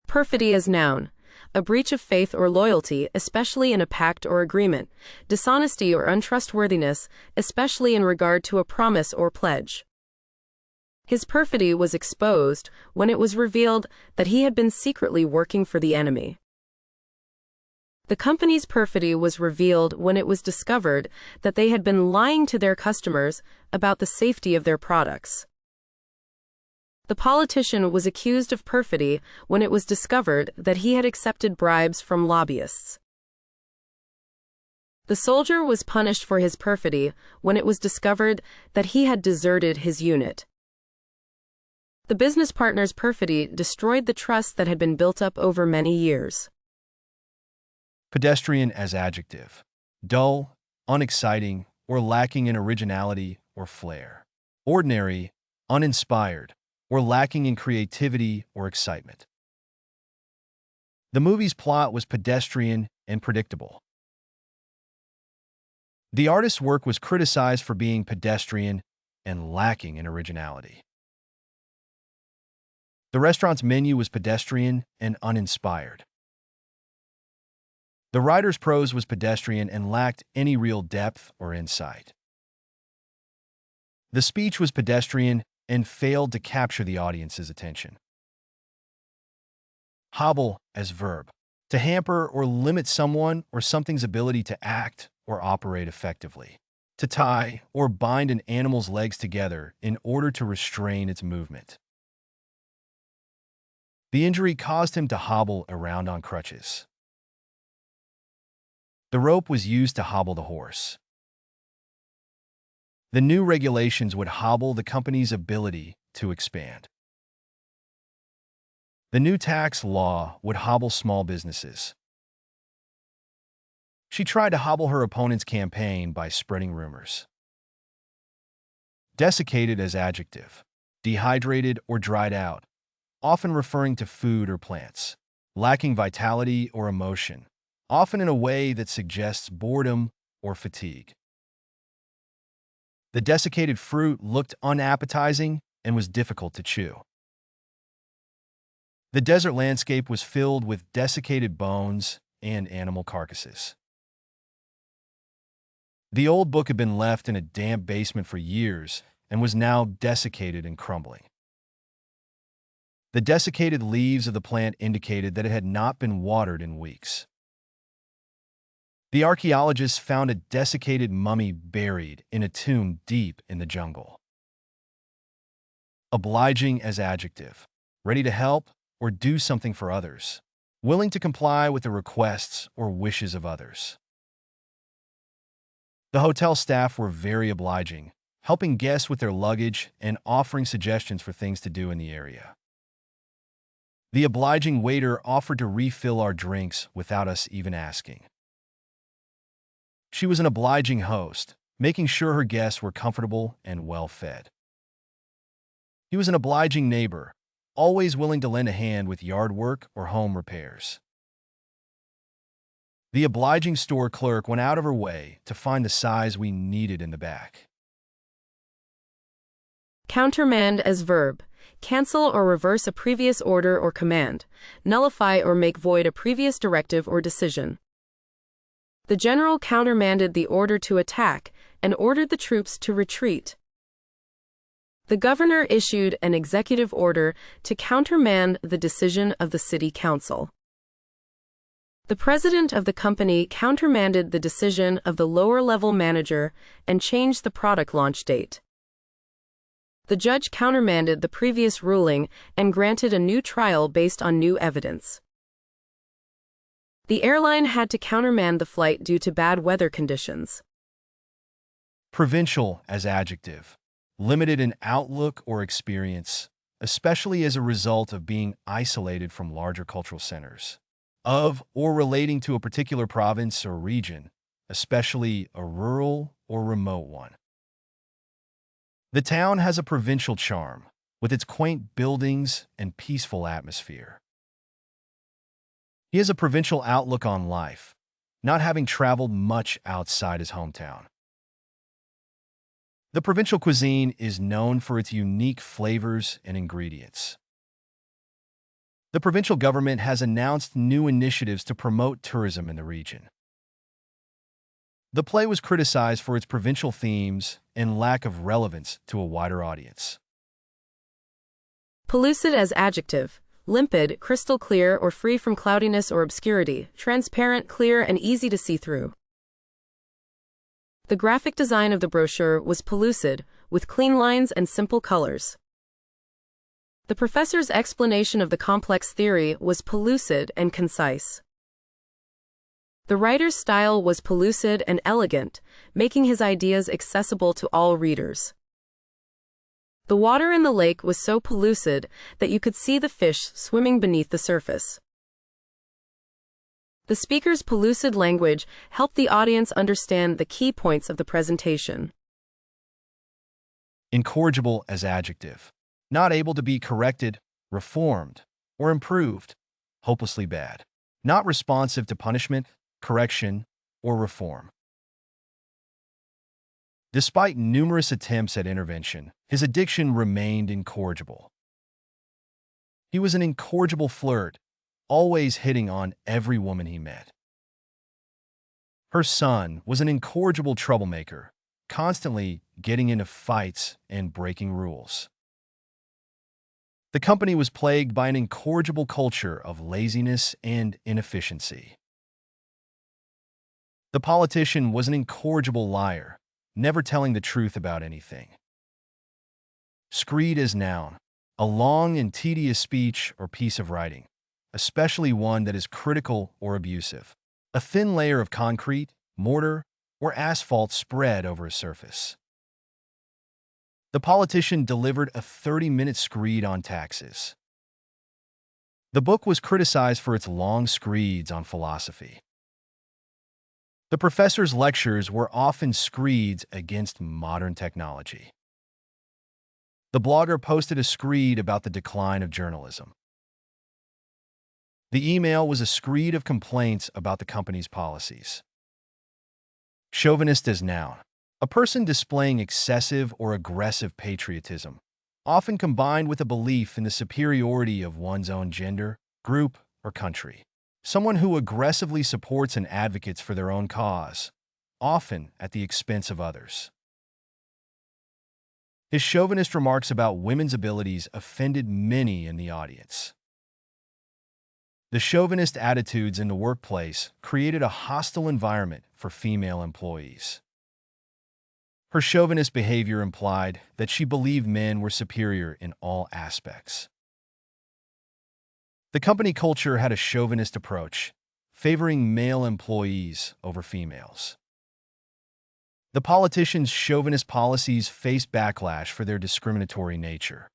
Perfidy as noun. A breach of faith or loyalty, especially in a pact or agreement. Dishonesty or untrustworthiness, especially in regard to a promise or pledge. His perfidy was exposed when it was revealed that he had been secretly working for the enemy. The company's perfidy was revealed when it was discovered that they had been lying to their customers about the safety of their products. The politician was accused of perfidy when it was discovered that he had accepted bribes from lobbyists. The soldier was punished for his perfidy when it was discovered that he had deserted his unit. The business partner's perfidy destroyed the trust that had been built up over many years. Pedestrian as adjective. Dull, unexciting, or lacking in originality or flair. Ordinary, uninspired, or lacking in creativity or excitement. The movie's plot was pedestrian and predictable. The artist's work was criticized for being pedestrian and lacking in originality. The restaurant's menu was pedestrian and uninspired. The writer's prose was pedestrian and lacked any real depth or insight. The speech was pedestrian and failed to capture the audience's attention. Hobble as verb. To hamper or limit someone or something's ability to act or operate effectively. To tie or bind an animal's legs together in order to restrain its movement. The injury caused him to hobble around on crutches. The rope was used to hobble the horse. The new regulations would hobble the company's ability to expand. The new tax law would hobble small businesses. She tried to hobble her opponent's campaign by spreading rumors. Desiccated as adjective. Dehydrated or dried out, often referring to food or plants. Lacking vitality or emotion, often in a way that suggests boredom or fatigue. The desiccated fruit looked unappetizing and was difficult to chew. The desert landscape was filled with desiccated bones and animal carcasses. The old book had been left in a damp basement for years and was now desiccated and crumbling. The desiccated leaves of the plant indicated that it had not been watered in weeks. The archaeologists found a desiccated mummy buried in a tomb deep in the jungle. Obliging as adjective. Ready to help or do something for others. Willing to comply with the requests or wishes of others. The hotel staff were very obliging, helping guests with their luggage and offering suggestions for things to do in the area. The obliging waiter offered to refill our drinks without us even asking. She was an obliging host, making sure her guests were comfortable and well-fed. He was an obliging neighbor, always willing to lend a hand with yard work or home repairs. The obliging store clerk went out of her way to find the size we needed in the back. Countermand as verb. Cancel or reverse a previous order or command. Nullify or make void a previous directive or decision. The general countermanded the order to attack and ordered the troops to retreat. The governor issued an executive order to countermand the decision of the city council. The president of the company countermanded the decision of the lower-level manager and changed the product launch date. The judge countermanded the previous ruling and granted a new trial based on new evidence. The airline had to countermand the flight due to bad weather conditions. Provincial as adjective. Limited in outlook or experience, especially as a result of being isolated from larger cultural centers. Of or relating to a particular province or region, especially a rural or remote one. The town has a provincial charm, with its quaint buildings and peaceful atmosphere. He has a provincial outlook on life, not having traveled much outside his hometown. The provincial cuisine is known for its unique flavors and ingredients. The provincial government has announced new initiatives to promote tourism in the region. The play was criticized for its provincial themes and lack of relevance to a wider audience. Pellucid as adjective. Limpid, crystal clear or free from cloudiness or obscurity, transparent, clear, and easy to see through. The graphic design of the brochure was pellucid, with clean lines and simple colors. The professor's explanation of the complex theory was pellucid and concise. The writer's style was pellucid and elegant, making his ideas accessible to all readers. The water in the lake was so pellucid that you could see the fish swimming beneath the surface. The speaker's pellucid language helped the audience understand the key points of the presentation. Incorrigible as adjective. Not able to be corrected, reformed, or improved. Hopelessly bad. Not responsive to punishment, correction, or reform. Despite numerous attempts at intervention, his addiction remained incorrigible. He was an incorrigible flirt, always hitting on every woman he met. Her son was an incorrigible troublemaker, constantly getting into fights and breaking rules. The company was plagued by an incorrigible culture of laziness and inefficiency. The politician was an incorrigible liar, never telling the truth about anything. Screed as noun, a long and tedious speech or piece of writing, especially one that is critical or abusive. A thin layer of concrete, mortar, or asphalt spread over a surface. The politician delivered a 30-minute screed on taxes. The book was criticized for its long screeds on philosophy. The professor's lectures were often screeds against modern technology. The blogger posted a screed about the decline of journalism. The email was a screed of complaints about the company's policies. Chauvinist as noun. A person displaying excessive or aggressive patriotism, often combined with a belief in the superiority of one's own gender, group, or country. Someone who aggressively supports and advocates for their own cause, often at the expense of others. His chauvinist remarks about women's abilities offended many in the audience. The chauvinist attitudes in the workplace created a hostile environment for female employees. Her chauvinist behavior implied that she believed men were superior in all aspects. The company culture had a chauvinist approach, favoring male employees over females. The politicians' chauvinist policies faced backlash for their discriminatory nature.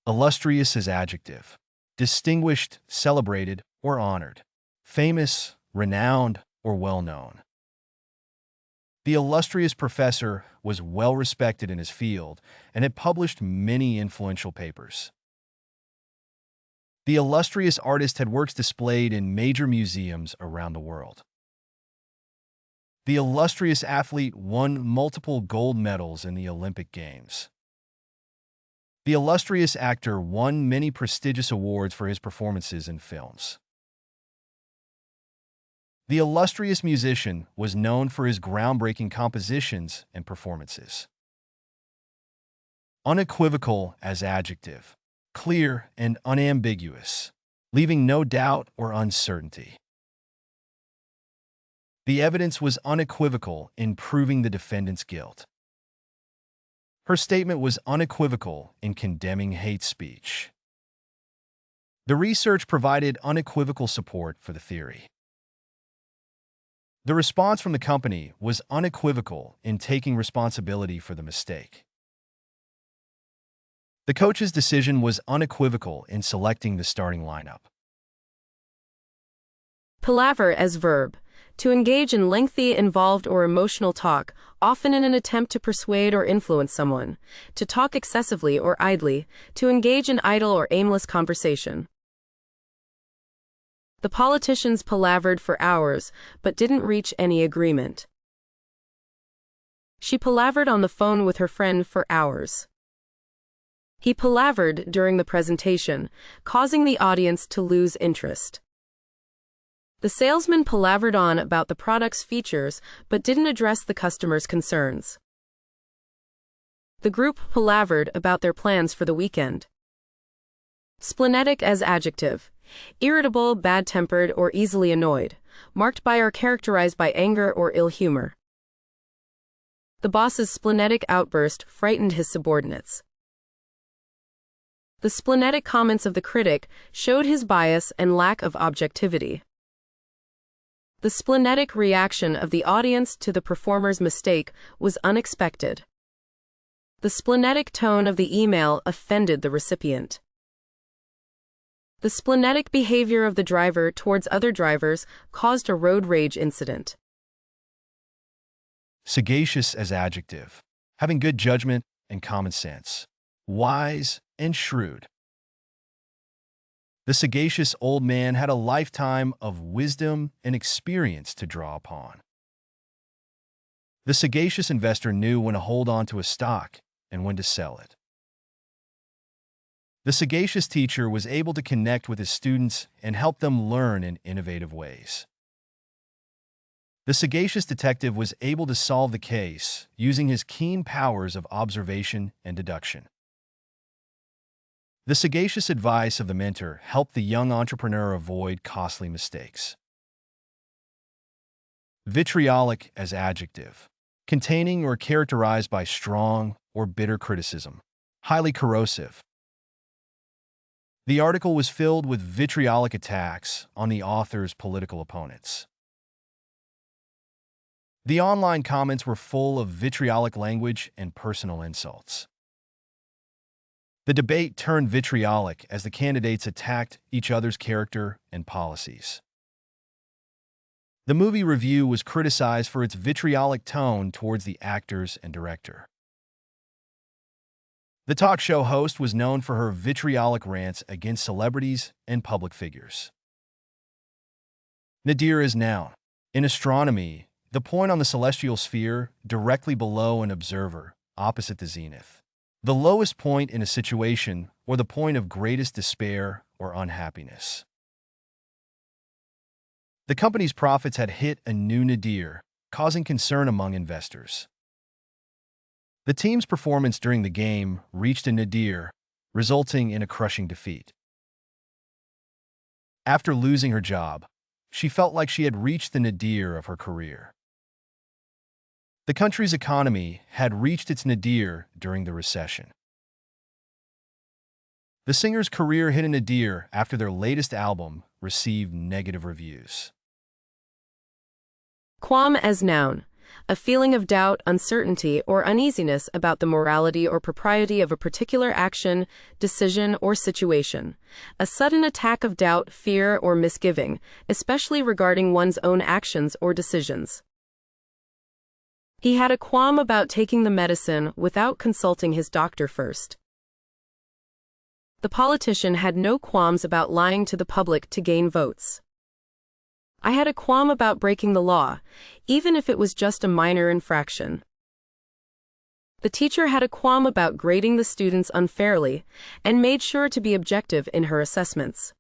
Illustrious as adjective. Distinguished, celebrated, or honored. Famous, renowned, or well-known. The illustrious professor was well-respected in his field and had published many influential papers. The illustrious artist had works displayed in major museums around the world. The illustrious athlete won multiple gold medals in the Olympic Games. The illustrious actor won many prestigious awards for his performances in films. The illustrious musician was known for his groundbreaking compositions and performances. Unequivocal as adjective. Clear and unambiguous, leaving no doubt or uncertainty. The evidence was unequivocal in proving the defendant's guilt. Her statement was unequivocal in condemning hate speech. The research provided unequivocal support for the theory. The response from the company was unequivocal in taking responsibility for the mistake. The coach's decision was unequivocal in selecting the starting lineup. Palaver as verb. To engage in lengthy, involved, or emotional talk, often in an attempt to persuade or influence someone. To talk excessively or idly. To engage in idle or aimless conversation. The politicians palavered for hours, but didn't reach any agreement. She palavered on the phone with her friend for hours. He palavered during the presentation, causing the audience to lose interest. The salesman palavered on about the product's features but didn't address the customer's concerns. The group palavered about their plans for the weekend. Splenetic as adjective. Irritable, bad-tempered, or easily annoyed, marked by or characterized by anger or ill humor. The boss's splenetic outburst frightened his subordinates. The splenetic comments of the critic showed his bias and lack of objectivity. The splenetic reaction of the audience to the performer's mistake was unexpected. The splenetic tone of the email offended the recipient. The splenetic behavior of the driver towards other drivers caused a road rage incident. Sagacious as adjective. Having good judgment and common sense. Wise and shrewd. The sagacious old man had a lifetime of wisdom and experience to draw upon. The sagacious investor knew when to hold on to a stock and when to sell it. The sagacious teacher was able to connect with his students and help them learn in innovative ways. The sagacious detective was able to solve the case using his keen powers of observation and deduction. The sagacious advice of the mentor helped the young entrepreneur avoid costly mistakes. Vitriolic as adjective. Containing or characterized by strong or bitter criticism. Highly corrosive. The article was filled with vitriolic attacks on the author's political opponents. The online comments were full of vitriolic language and personal insults. The debate turned vitriolic as the candidates attacked each other's character and policies. The movie review was criticized for its vitriolic tone towards the actors and director. The talk show host was known for her vitriolic rants against celebrities and public figures. Nadir is noun. In astronomy, the point on the celestial sphere directly below an observer, opposite the zenith. The lowest point in a situation or the point of greatest despair or unhappiness. The company's profits had hit a new nadir, causing concern among investors. The team's performance during the game reached a nadir, resulting in a crushing defeat. After losing her job, she felt like she had reached the nadir of her career. The country's economy had reached its nadir during the recession. The singer's career hit a nadir after their latest album received negative reviews. Qualm as noun. A feeling of doubt, uncertainty, or uneasiness about the morality or propriety of a particular action, decision, or situation. A sudden attack of doubt, fear, or misgiving, especially regarding one's own actions or decisions. He had a qualm about taking the medicine without consulting his doctor first. The politician had no qualms about lying to the public to gain votes. I had a qualm about breaking the law, even if it was just a minor infraction. The teacher had a qualm about grading the students unfairly and made sure to be objective in her assessments.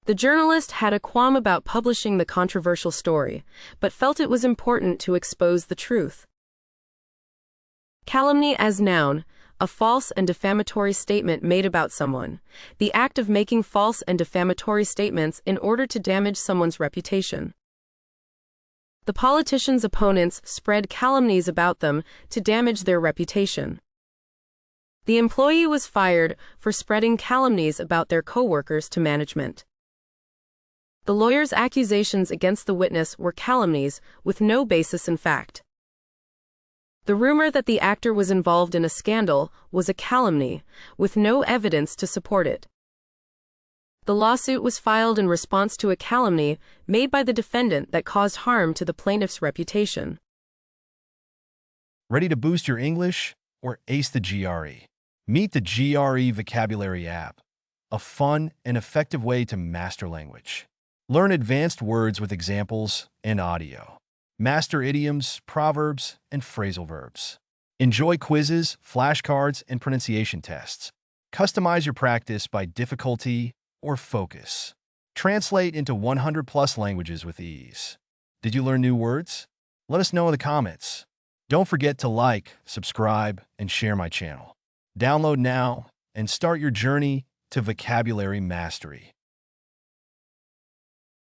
The journalist had a qualm about publishing the controversial story, but felt it was important to expose the truth. Calumny as noun. A false and defamatory statement made about someone. The act of making false and defamatory statements in order to damage someone's reputation. The politician's opponents spread calumnies about them to damage their reputation. The employee was fired for spreading calumnies about their coworkers to management. The lawyer's accusations against the witness were calumnies with no basis in fact. The rumor that the actor was involved in a scandal was a calumny, with no evidence to support it. The lawsuit was filed in response to a calumny made by the defendant that caused harm to the plaintiff's reputation. Ready to boost your English or ace the GRE? Meet the GRE Vocabulary app, a fun and effective way to master language. Learn advanced words with examples and audio. Master idioms, proverbs, and phrasal verbs. Enjoy quizzes, flashcards, and pronunciation tests. Customize your practice by difficulty or focus. Translate into 100+ languages with ease. Did you learn new words? Let us know in the comments. Don't forget to like, subscribe, and share my channel. Download now and start your journey to vocabulary mastery.